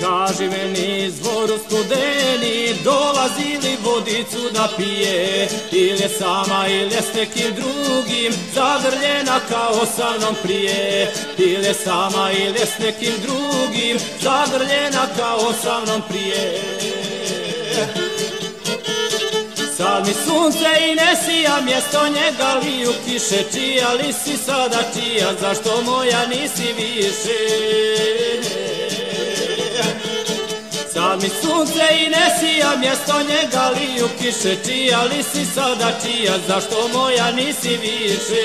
Kaži meni izvoru studeni, dolazili vodicu da pije, ili je sama ili je s nekim drugim, zagrljena kao sa mnom prije. Ili je sama ili je s nekim drugim, zagrljena kao sa mnom prije. Sad mi sunce i ne sija, mjesto njega liju kiše, čija li si sada čija, zašto moja nisi više? Sad mi sunce i ne sija, mjesto njega liju kiše, čija li si sada čija, zašto moja nisi više?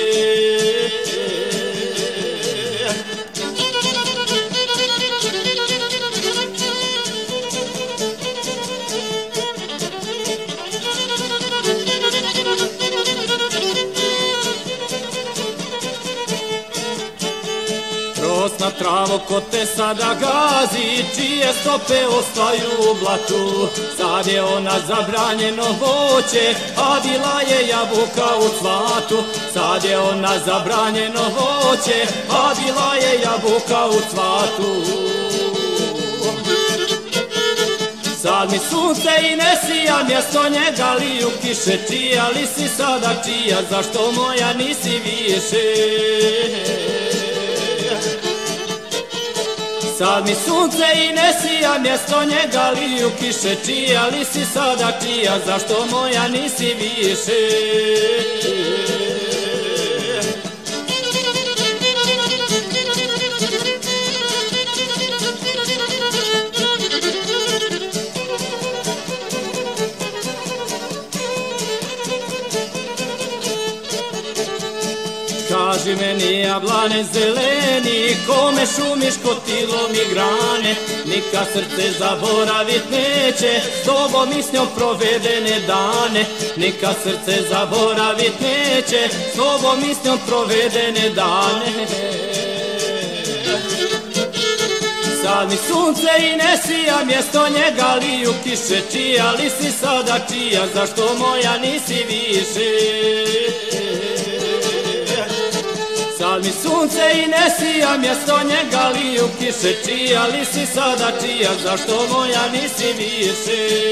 Na travu ko te sada gazi, čije stope ostaju u blatu. Sad je ona zabranjeno voće, a bila je jabuka u cvatu. Sad je ona zabranjeno voće, a bila je jabuka u cvatu. Sad mi sunce i ne sija, mjesto njega liju kiše, čija li si sada čija, zašto moja nisi više? Sad mi sunce i ne sija, mjesto njega liju kiše, čija li si sada čija, zašto moja nisi više? Kaži meni jablane zeleni, kome šumiš kotilom i grane, nikad srce zaboravit neće, s tobom i s njom provedene dane. Nikad srce zaboravit neće, s tobom i s njom provedene dane. Sad mi sunce i ne sija, mjesto njega liju kiše, čija li si sada čija, zašto moja nisi više? Sad mi sunce i ne sija, mjesto njega liju kiše, čija li si sada čija, zašto moja nisi više?